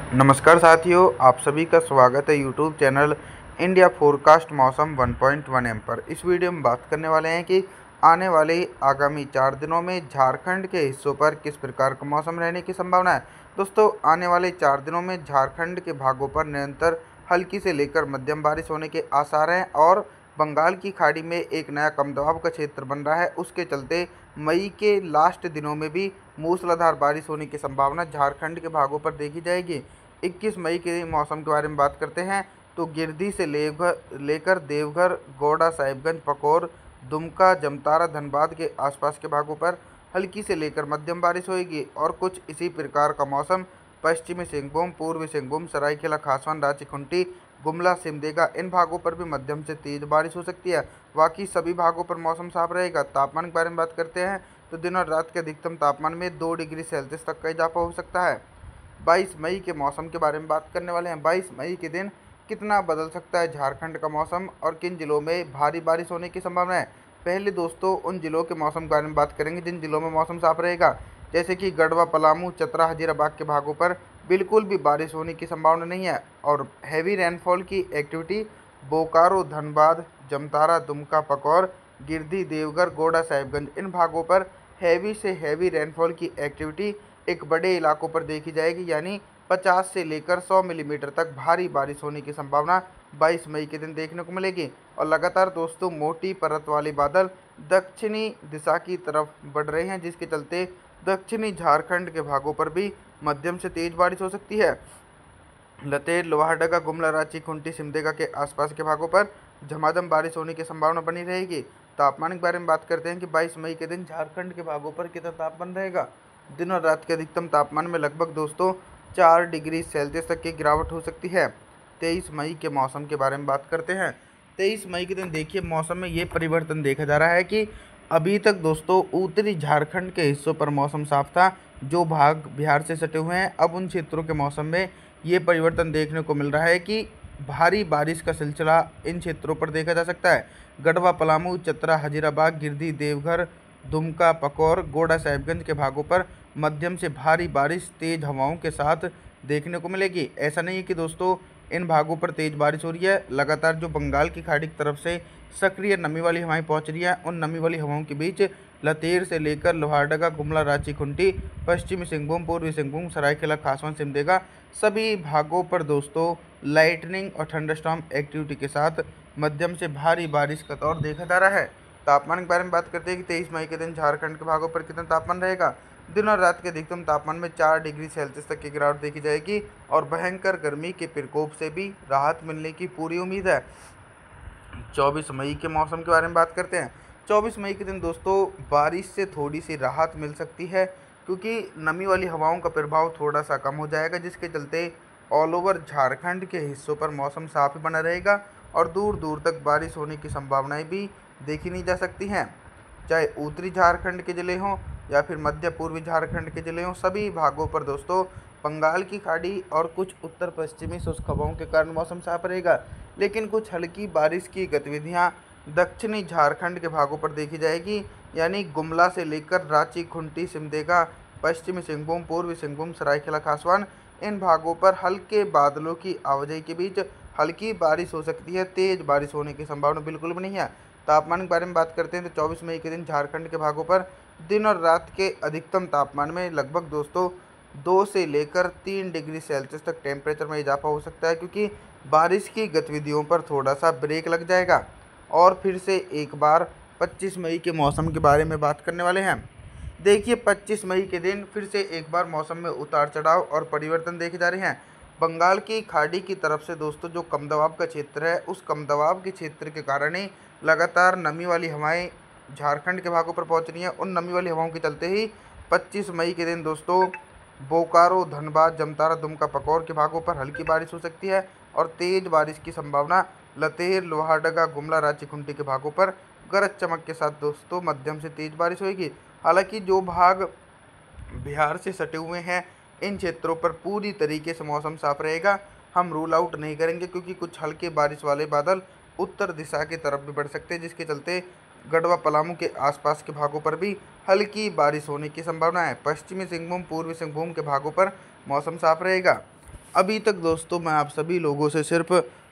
नमस्कार साथियों, आप सभी का स्वागत है यूट्यूब चैनल इंडिया फोरकास्ट मौसम 1.1 एम पर। इस वीडियो में बात करने वाले हैं कि आने वाले आगामी 4 दिनों में झारखंड के हिस्सों पर किस प्रकार का मौसम रहने की संभावना है। दोस्तों, आने वाले 4 दिनों में झारखंड के भागों पर निरंतर हल्की से लेकर मध्यम बारिश होने के आसार हैं और बंगाल की खाड़ी में एक नया कम दबाव का क्षेत्र बन रहा है। उसके चलते मई के लास्ट दिनों में भी मूसलाधार बारिश होने की संभावना झारखंड के भागों पर देखी जाएगी। 21 मई के मौसम के बारे में बात करते हैं तो गिरिडीह से लेकर देवघर, गोंडा, साहिबगंज, पकोर, दुमका, जमतारा, धनबाद के आसपास के भागों पर हल्की से लेकर मध्यम बारिश होगी और कुछ इसी प्रकार का मौसम पश्चिमी सिंहभूम, पूर्वी सिंहभूम, सरायकेला खासवान, रांची, खूंटी, गुमला, सिमडेगा इन भागों पर भी मध्यम से तेज बारिश हो सकती है। बाकी सभी भागों पर मौसम साफ रहेगा। तापमान के बारे में बात करते हैं तो दिन और रात के अधिकतम तापमान में 2 डिग्री सेल्सियस तक का इजाफा हो सकता है। 22 मई के मौसम के बारे में बात करने वाले हैं। 22 मई के दिन कितना बदल सकता है झारखंड का मौसम और किन जिलों में भारी बारिश होने की संभावना है। पहले दोस्तों उन जिलों के मौसम के बारे में बात करेंगे जिन जिलों में मौसम साफ रहेगा, जैसे कि गढ़वा, पलामू, चतरा, हजीराबाद के भागों पर बिल्कुल भी बारिश होने की संभावना नहीं है और हैवी रेनफॉल की एक्टिविटी बोकारो, धनबाद, जमतारा, दुमका, पकौर, गिरधी, देवघर, गोंडा, साहिबगंज इन भागों पर हैवी से हैवी रेनफॉल की एक्टिविटी एक बड़े इलाकों पर देखी जाएगी, यानी 50 से लेकर 100 मिलीमीटर तक भारी बारिश होने की संभावना 22 मई के दिन देखने को मिलेगी। और लगातार दोस्तों मोटी परत वाले बादल दक्षिणी दिशा की तरफ बढ़ रहे हैं, जिसके चलते दक्षिणी झारखंड के भागों पर भी मध्यम से तेज बारिश हो सकती है। लतेर, लोहारदगा, गुमला, रांची, खूंटी, सिमडेगा के आसपास के भागों पर झमाझम बारिश होने की संभावना बनी रहेगी। तापमान के बारे में बात करते हैं कि 22 मई के दिन झारखंड के भागों पर कितना तापमान रहेगा। दिन और रात के अधिकतम तापमान में लगभग दोस्तों 4 डिग्री सेल्सियस तक की गिरावट हो सकती है। 23 मई के मौसम के बारे में बात करते हैं। 23 मई के दिन देखिए मौसम में ये परिवर्तन देखा जा रहा है कि अभी तक दोस्तों उत्तरी झारखंड के हिस्सों पर मौसम साफ था, जो भाग बिहार से सटे हुए हैं। अब उन क्षेत्रों के मौसम में ये परिवर्तन देखने को मिल रहा है कि भारी बारिश का सिलसिला इन क्षेत्रों पर देखा जा सकता है। गढ़वा, पलामू, चतरा, हजीराबाद, गिरिडीह, देवघर, दुमका, पकौर, गोंडा, साहिबगंज के भागों पर मध्यम से भारी बारिश तेज हवाओं के साथ देखने को मिलेगी। ऐसा नहीं है कि दोस्तों इन भागों पर तेज बारिश हो रही है। लगातार जो बंगाल की खाड़ी की तरफ से सक्रिय नमी वाली हवाएं पहुंच रही हैं, उन नमी वाली हवाओं के बीच लतेर से लेकर लोहारदगा, गुमला, रांची, खूंटी, पश्चिमी सिंहभूम, पूर्वी सिंहभूम, सरायकेला खासवान, सिमडेगा सभी भागों पर दोस्तों लाइटनिंग और थंडरस्टॉर्म एक्टिविटी के साथ मध्यम से भारी बारिश का दौर देखा जा रहा है। तापमान के बारे में बात करते हैं कि 23 मई के दिन झारखंड के भागों पर कितना तापमान रहेगा। दिन और रात के अधिकतम तापमान में 4 डिग्री सेल्सियस तक की गिरावट देखी जाएगी और भयंकर गर्मी के प्रकोप से भी राहत मिलने की पूरी उम्मीद है। 24 मई के मौसम के बारे में बात करते हैं। 24 मई के दिन दोस्तों बारिश से थोड़ी सी राहत मिल सकती है, क्योंकि नमी वाली हवाओं का प्रभाव थोड़ा सा कम हो जाएगा, जिसके चलते ऑल ओवर झारखंड के हिस्सों पर मौसम साफ ही बना रहेगा और दूर दूर तक बारिश होने की संभावनाएं भी देखी नहीं जा सकती हैं। चाहे उत्तरी झारखंड के ज़िले हों या फिर मध्य पूर्वी झारखंड के ज़िले हों, सभी भागों पर दोस्तों बंगाल की खाड़ी और कुछ उत्तर पश्चिमी शुष्क हवाओं के कारण मौसम साफ रहेगा, लेकिन कुछ हल्की बारिश की गतिविधियां दक्षिणी झारखंड के भागों पर देखी जाएगी, यानी गुमला से लेकर रांची, खूंटी, सिमडेगा, पश्चिमी सिंहभूम, पूर्वी सिंहभूम, सरायकेला खासवान इन भागों पर हल्के बादलों की आवाजाही के बीच हल्की बारिश हो सकती है। तेज बारिश होने की संभावना बिल्कुल भी नहीं है। तापमान के बारे में बात करते हैं तो 24 मई के दिन झारखंड के भागों पर दिन और रात के अधिकतम तापमान में लगभग दोस्तों 2 से लेकर 3 डिग्री सेल्सियस तक टेम्परेचर में इजाफा हो सकता है, क्योंकि बारिश की गतिविधियों पर थोड़ा सा ब्रेक लग जाएगा। और फिर से एक बार 25 मई के मौसम के बारे में बात करने वाले हैं। देखिए 25 मई के दिन फिर से एक बार मौसम में उतार चढ़ाव और परिवर्तन देखे जा रहे हैं। बंगाल की खाड़ी की तरफ से दोस्तों जो कम दबाव का क्षेत्र है, उस कम दबाव के क्षेत्र के कारण ही लगातार नमी वाली हवाएं झारखंड के भागों पर पहुंच रही हैं। उन नमी वाली हवाओं के चलते ही 25 मई के दिन दोस्तों बोकारो, धनबाद, जमतारा, दुमका, पकौर के भागों पर हल्की बारिश हो सकती है और तेज बारिश की संभावना लतेर, लोहारदगा, गुमला, रांची, खूंटी के भागों पर गरज चमक के साथ दोस्तों मध्यम से तेज बारिश होगी। हालांकि जो भाग बिहार से सटे हुए हैं, इन क्षेत्रों पर पूरी तरीके से मौसम साफ रहेगा। हम रूल आउट नहीं करेंगे, क्योंकि कुछ हल्के बारिश वाले बादल उत्तर दिशा की तरफ भी बढ़ सकते हैं, जिसके चलते गढ़वा, पलामू के आसपास के भागों पर भी हल्की बारिश होने की संभावना है। पश्चिमी सिंहभूम, पूर्वी सिंहभूम के भागों पर मौसम साफ रहेगा। अभी तक दोस्तों मैं आप सभी लोगों से सिर्फ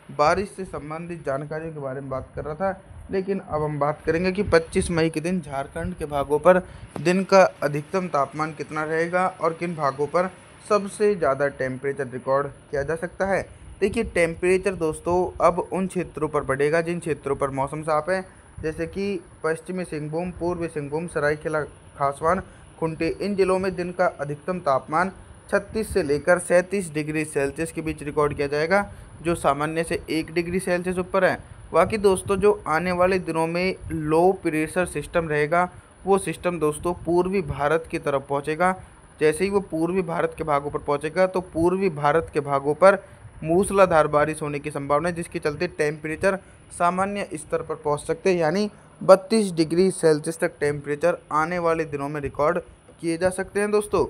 बारिश से संबंधित जानकारियों के बारे में बात कर रहा था, लेकिन अब हम बात करेंगे कि 25 मई के दिन झारखंड के भागों पर दिन का अधिकतम तापमान कितना रहेगा और किन भागों पर सबसे ज़्यादा टेम्परेचर रिकॉर्ड किया जा सकता है। देखिए, टेम्परेचर दोस्तों अब उन क्षेत्रों पर बढ़ेगा जिन क्षेत्रों पर मौसम साफ है, जैसे कि पश्चिमी सिंहभूम, पूर्वी सिंहभूम, सरायकेला खासवान, खूंटी। इन जिलों में दिन का अधिकतम तापमान 36 से लेकर 37 डिग्री सेल्सियस के बीच रिकॉर्ड किया जाएगा, जो सामान्य से 1 डिग्री सेल्सियस ऊपर है। बाकी दोस्तों जो आने वाले दिनों में लो प्रेशर सिस्टम रहेगा, वो सिस्टम दोस्तों पूर्वी भारत की तरफ पहुंचेगा। जैसे ही वो पूर्वी भारत के भागों पर पहुंचेगा तो पूर्वी भारत के भागों पर मूसलाधार बारिश होने की संभावना है, जिसके चलते टेम्परेचर सामान्य स्तर पर पहुंच सकते हैं, यानी 32 डिग्री सेल्सियस तक टेम्परेचर आने वाले दिनों में रिकॉर्ड किए जा सकते हैं दोस्तों।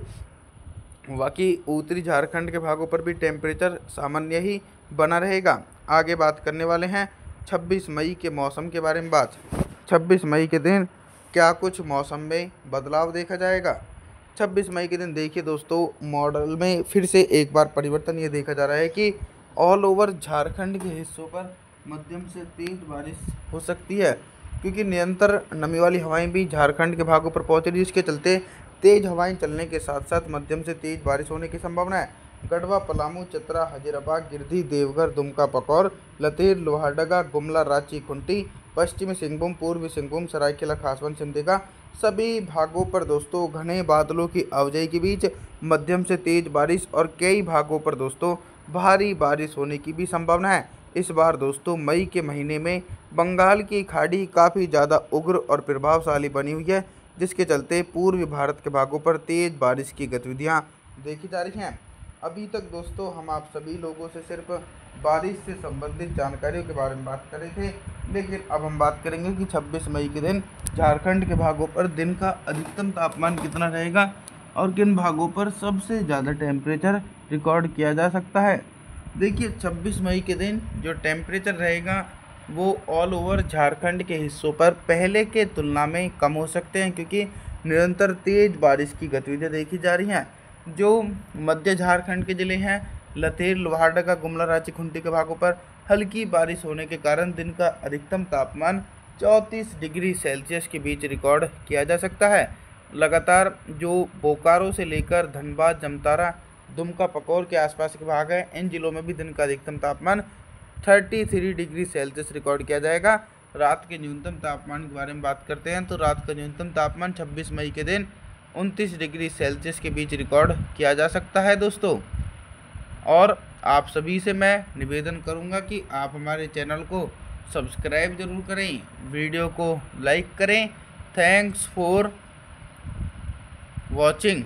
बाकी उत्तरी झारखंड के भागों पर भी टेम्परेचर सामान्य ही बना रहेगा। आगे बात करने वाले हैं 26 मई के मौसम के बारे में। 26 मई के दिन क्या कुछ मौसम में बदलाव देखा जाएगा। 26 मई के दिन देखिए दोस्तों, मॉडल में फिर से एक बार परिवर्तन ये देखा जा रहा है कि ऑल ओवर झारखंड के हिस्सों पर मध्यम से तेज बारिश हो सकती है, क्योंकि निरंतर नमी वाली हवाएं भी झारखंड के भागों पर पहुंच रही है, जिसके चलते तेज हवाएं चलने के साथ साथ मध्यम से तेज बारिश होने की संभावना है। गढ़वा, पलामू, चतरा, हजारीबाग, गिरिडीह, देवघर, दुमका, पकौर, लतेर, लोहारदगा, गुमला, रांची, खूंटी, पश्चिमी सिंहभूम, पूर्वी सिंहभूम, सरायकेला खासवान, सिमडेगा सभी भागों पर दोस्तों घने बादलों की आवाजाही के बीच मध्यम से तेज बारिश और कई भागों पर दोस्तों भारी बारिश होने की भी संभावना है। इस बार दोस्तों मई के महीने में बंगाल की खाड़ी काफ़ी ज़्यादा उग्र और प्रभावशाली बनी हुई है, जिसके चलते पूर्वी भारत के भागों पर तेज़ बारिश की गतिविधियां देखी जा रही हैं। अभी तक दोस्तों हम आप सभी लोगों से सिर्फ बारिश से संबंधित जानकारियों के बारे में बात कर रहे थे, लेकिन अब हम बात करेंगे कि 26 मई के दिन झारखंड के भागों पर दिन का अधिकतम तापमान कितना रहेगा और किन भागों पर सबसे ज़्यादा टेम्परेचर रिकॉर्ड किया जा सकता है। देखिए, 26 मई के दिन जो टेम्परेचर रहेगा वो ऑल ओवर झारखंड के हिस्सों पर पहले के तुलना में कम हो सकते हैं, क्योंकि निरंतर तेज़ बारिश की गतिविधियाँ देखी जा रही हैं। जो मध्य झारखंड के ज़िले हैं, लतेर, लोहारदगा, गुमला, रांची, खूंटी के भागों पर हल्की बारिश होने के कारण दिन का अधिकतम तापमान 34 डिग्री सेल्सियस के बीच रिकॉर्ड किया जा सकता है। लगातार जो बोकारो से लेकर धनबाद, जमतारा, दुमका, पकौर के आसपास के भाग हैं, इन जिलों में भी दिन का अधिकतम तापमान 33 डिग्री सेल्सियस रिकॉर्ड किया जाएगा। रात के न्यूनतम तापमान के बारे में बात करते हैं तो रात का न्यूनतम तापमान 26 मई के दिन 29 डिग्री सेल्सियस के बीच रिकॉर्ड किया जा सकता है दोस्तों। और आप सभी से मैं निवेदन करूंगा कि आप हमारे चैनल को सब्सक्राइब जरूर करें, वीडियो को लाइक करें। Thanks for watching.